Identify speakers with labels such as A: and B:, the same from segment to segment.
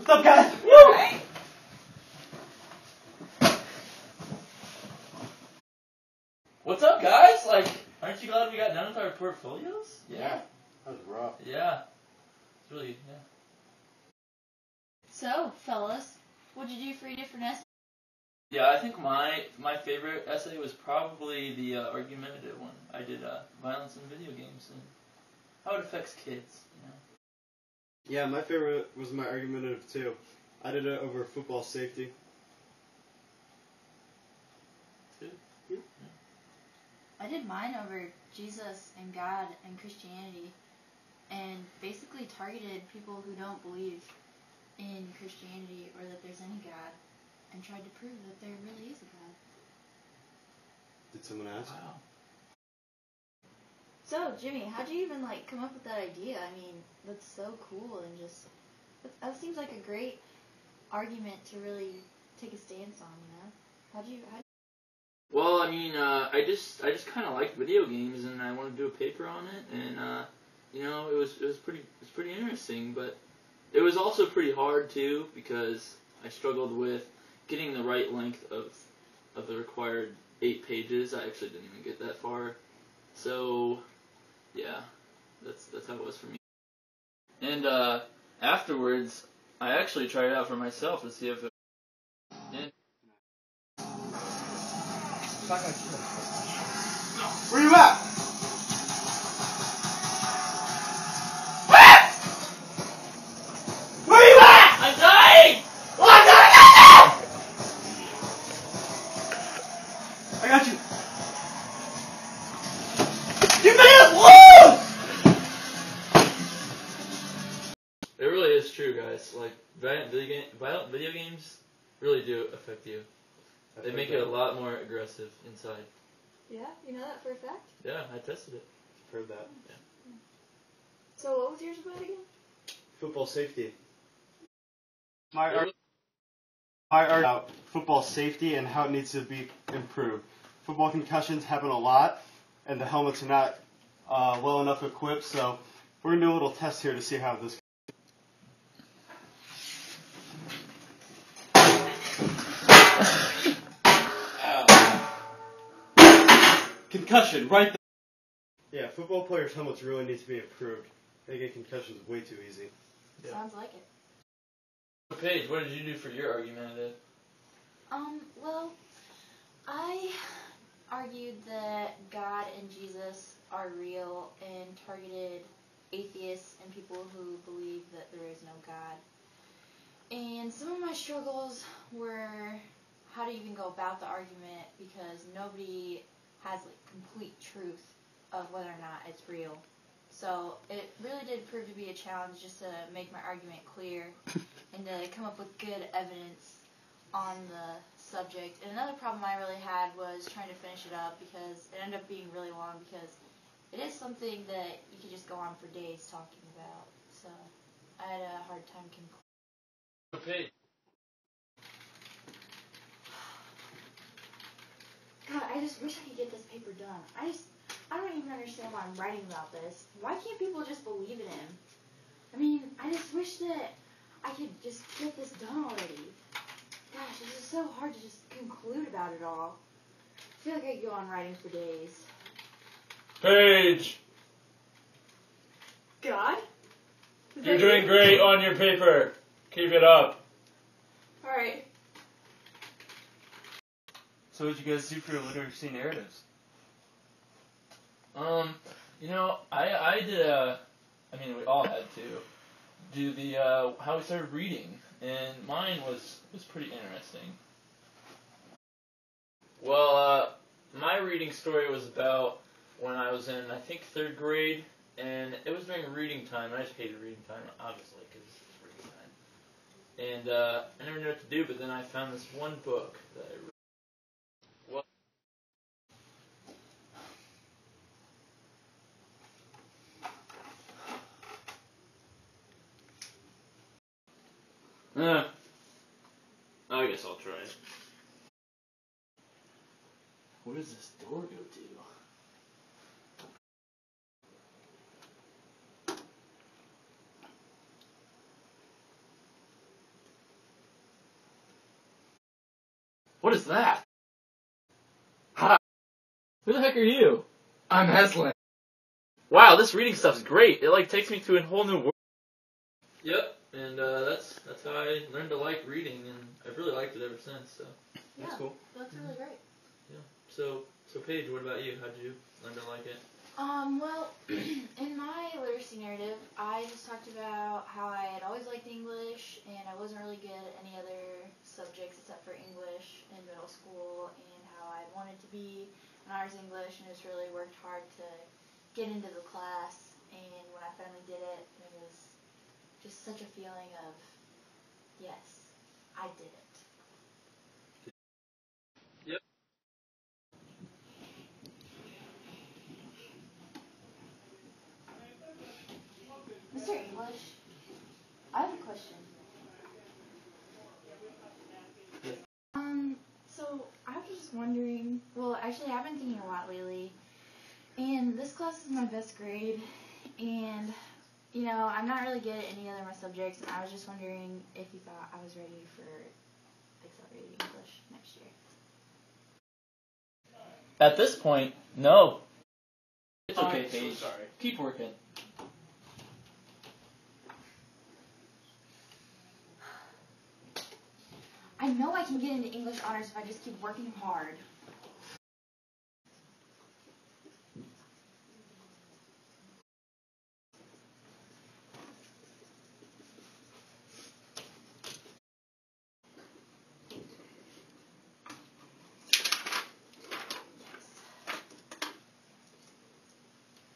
A: What's up, guys? Woo!
B: Alright.
C: What's up, guys? Like, aren't you glad we got done with our portfolios?
A: Yeah. That was rough.
C: Yeah. It's really, yeah.
B: So, fellas, what'd you do for your different essays?
C: Yeah, I think my favorite essay was probably the argumentative one. I did violence in video games and how it affects kids, you know.
A: Yeah, my favorite was my argumentative too. I did it over football safety.
C: Good.
A: Yeah.
B: I did mine over Jesus and God and Christianity, and basically targeted people who don't believe in Christianity or that there's any God, and tried to prove that there really is a God.
A: Did someone ask?
C: Wow.
B: So, Jimmy, how'd you even come up with that idea? I mean, that's so cool, and just that seems like a great argument to really take a stance on, you know? How'd you
C: Well, I mean, I just kind of liked video games, and I wanted to do a paper on it, and you know, it was pretty interesting, but it was also pretty hard too because I struggled with getting the right length of the required 8 pages. I actually didn't even get that far, so yeah, that's how it was for me. And afterwards, I actually tried it out for myself to see if it. And
A: Where you at? Where you at?
C: I'm dying!
A: I got you. You made us lose!
C: It really is true, guys. Like, violent video games really do affect you. They make it a lot more aggressive inside.
B: Yeah, you know that for a fact?
C: Yeah, I tested it.
A: I've heard that.
C: Yeah.
B: So what was yours about again?
A: Football safety. My argument about football safety and how it needs to be improved. Football concussions happen a lot, and the helmets are not well enough equipped, so we're going to do a little test here to see how this goes. Concussion, right there. Yeah, football players' helmets really need to be improved. They get concussions way too easy.
C: Yeah.
B: Sounds like it.
C: Paige, what did you do for your argumentative?
B: Well, I argued that God and Jesus are real and targeted atheists and people who believe that there is no God. And some of my struggles were how to even go about the argument because nobody has complete truth of whether or not it's real. So it really did prove to be a challenge just to make my argument clear and to come up with good evidence on the subject. And another problem I really had was trying to finish it up because it ended up being really long because it is something that you could just go on for days talking about. So I had a hard time concluding.
C: Paige.
B: God, I just wish I could get this paper done. I don't even understand why I'm writing about this. Why can't people just believe in him? I mean, I just wish that I could just get this done already. Gosh, this is so hard to just conclude about it all. I feel like I could go on writing for days.
C: Paige,
B: God?
C: you're doing great on your paper. Keep it up.
B: Alright.
A: So what did you guys do for your literacy narratives?
C: You know, I did I mean, we all had to do the, how we started reading, and mine was pretty interesting. Well, my reading story was about when I was in, I think, 3rd grade, and it was during reading time, and I just hated reading time, obviously, because it's reading time. And, I never knew what to do, but then I found this one book that I read. I guess I'll try it. Where does this door go to? What is that? Hi. Who the heck are you?
D: I'm Heslin.
C: Wow, this reading stuff's great. It like takes me to a whole new world. Yep, and that's how I learned to like reading, and I've really liked it ever since. So
B: Yeah,
A: That's cool.
B: That's really great.
C: yeah. So Paige, what about you? How'd you learn to like it?
B: Well, in my literacy narrative, I just talked about how I had always liked English, and I wasn't really good at any other subjects except for English in middle school, and how I wanted to be an honors English, and just really worked hard to get into the class. And when I finally did it, it was just such a feeling of, yes, I did it.
C: Yep.
B: Mr. English, I have a question. So I was just wondering, well, actually I've been thinking a lot lately, and this class is my best grade, and, you know, I'm not really good at any other of my subjects, and I was just wondering if you thought I was ready for accelerated English next year.
C: At this point, no. It's okay,
D: I'm so
C: Paige.
D: sorry.
C: Keep working.
B: I know I can get into English honors if I just keep working hard.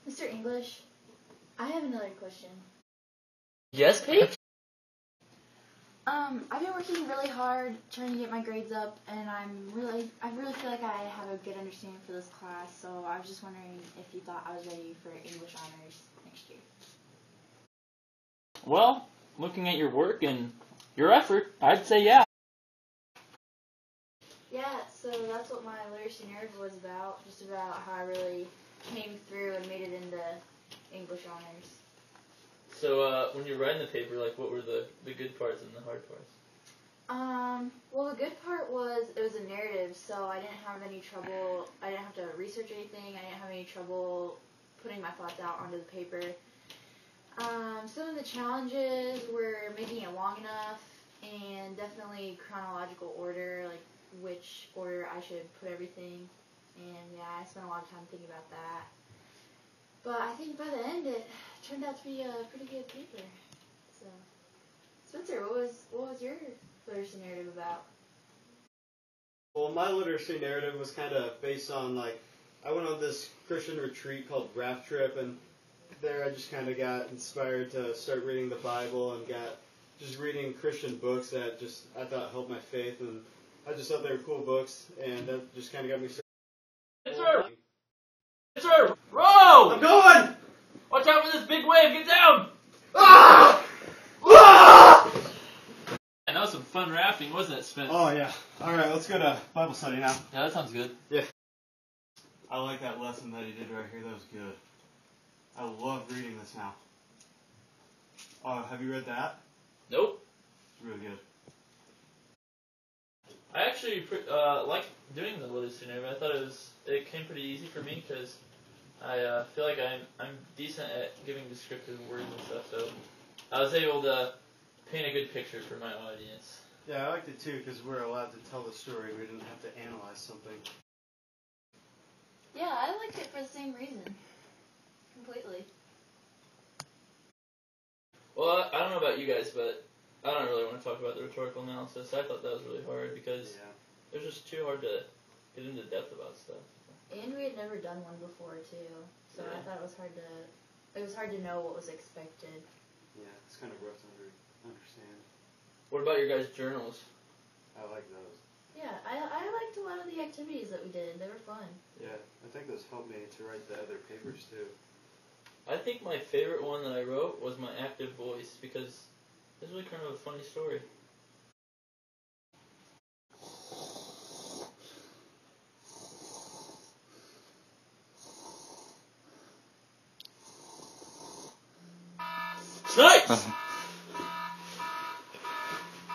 B: Mr. English, I have another question.
C: Yes, Paige?
B: I've been working really hard trying to get my grades up, and I really feel like I have a good understanding for this class, so I was just wondering if you thought I was ready for English honors next year.
C: Well, looking at your work and your effort, I'd say yeah.
B: Yeah, so that's what my literacy narrative was about, just about how I really came through and made it into English honors.
C: So, when you're writing the paper, like, what were the good parts and the hard parts?
B: Well, the good part was it was a narrative, so I didn't have any trouble. I didn't have to research anything. I didn't have any trouble putting my thoughts out onto the paper. Some of the challenges were making it long enough, and definitely chronological order, like which order I should put everything. And yeah, I spent a lot of time thinking about that. But I think by the end it turned out to be a pretty good paper. So, Spencer, what was your literacy narrative about?
A: Well, my literacy narrative was kind of based on, like, I went on this Christian retreat called Raft Trip, and there I just kind of got inspired to start reading the Bible and got just reading Christian books that just I thought helped my faith, and I just thought they were cool books, and that just kind of got me started.
C: Sir, row!
A: I'm going!
C: Watch out for this big wave, get down!
A: Ah! Ah!
C: And that was some fun rafting, wasn't it, Spence?
A: Oh, yeah. All right, let's go to Bible study now.
C: Yeah, that sounds good.
A: Yeah. I like that lesson that he did right here. That was good. I love reading this now. Have you read that?
C: Nope.
A: It's really good.
C: I actually liked doing the literacy narrative. I thought it came pretty easy for me because I feel like I'm decent at giving descriptive words and stuff, so I was able to paint a good picture for my audience.
A: Yeah, I liked it too because we're allowed to tell the story. We didn't have to analyze something.
B: Yeah, I liked it for the same reason. Completely.
C: Well, I don't know about you guys, but I don't really want to talk about the rhetorical analysis. I thought that was really hard because it was just too hard to get into depth about stuff.
B: And we had never done one before too, so I thought it was hard to know what was expected.
A: Yeah, it's kind of rough to understand.
C: What about your guys' journals?
A: I like those.
B: Yeah, I liked a lot of the activities that we did. They were fun.
A: Yeah, I think those helped me to write the other papers too.
C: I think my favorite one that I wrote was my active voice because it's really kind of a funny story. Snipes!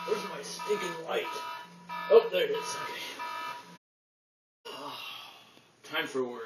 C: Where's my stinking light? Oh, there it is. Okay. time for work.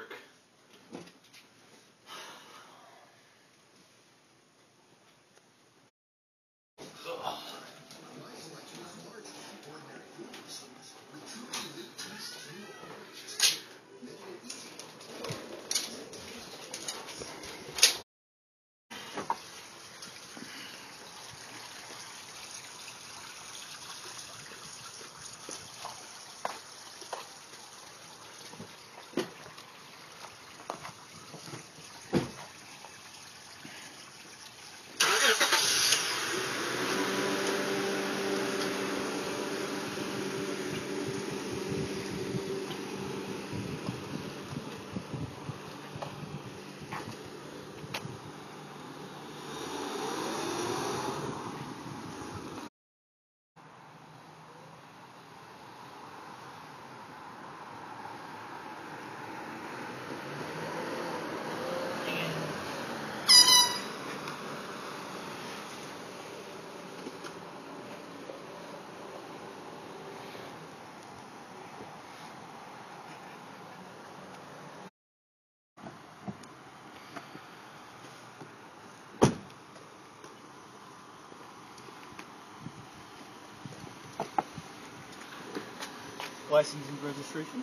A: License and registration?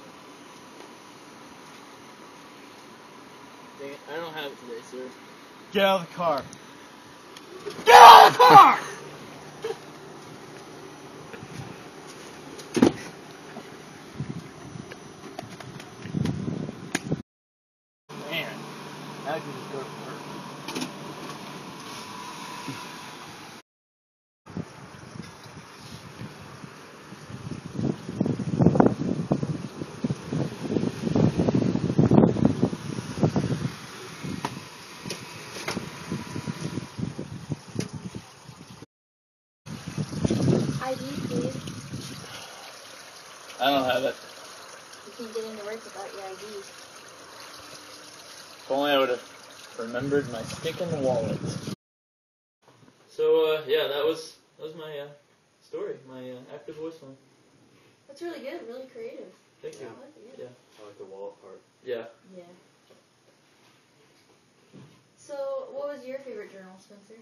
C: Dang it, I don't have it today, sir.
A: Get out of the car.
C: Get out of the car!
A: Man, I can just go to work.
B: ID, please.
C: I don't have it.
B: You can't get into work without your ID.
C: If only I would have remembered my stinking wallet. So, yeah, that was my story, my active voicemail.
B: That's really good, really creative.
C: Thank you.
B: I like it,
C: Yeah.
A: I like the wallet part.
C: Yeah.
B: Yeah. So, what was your favorite journal, Spencer?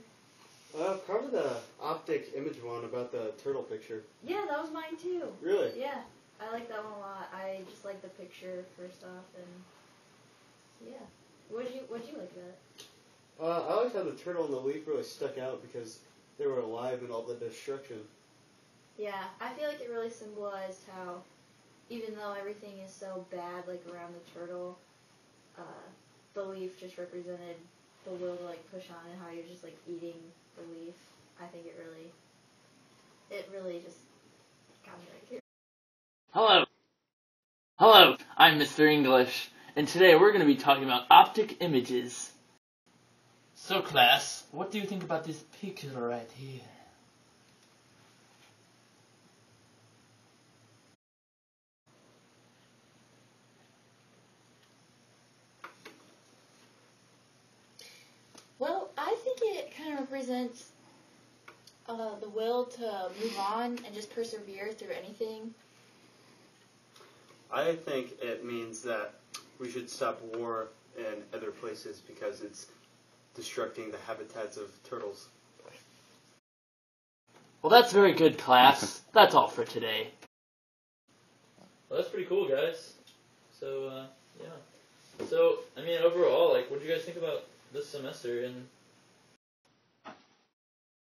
A: Probably the optic image one about the turtle picture.
B: Yeah, that was mine too.
A: Really?
B: Yeah, I like that one a lot. I just like the picture first off, and yeah. What'd you like about it?
A: I liked how the turtle and the leaf really stuck out because they were alive in all the destruction.
B: Yeah, I feel like it really symbolized how, even though everything is so bad, like around the turtle, the leaf just represented the will to like push on and how you're just like eating the leaf. I think it really just got me right here.
C: Hello. Hello, I'm Mr. English, and today we're going to be talking about optic images. So, class, what do you think about this picture right here?
B: Well, I think it kind of represents the will to move on and just persevere through anything.
A: I think it means that we should stop war in other places because it's destructing the habitats of turtles.
C: Well, that's very good, class. That's all for today. Well, that's pretty cool, guys. So, yeah. So, I mean, overall, like, what did you guys think about this semester and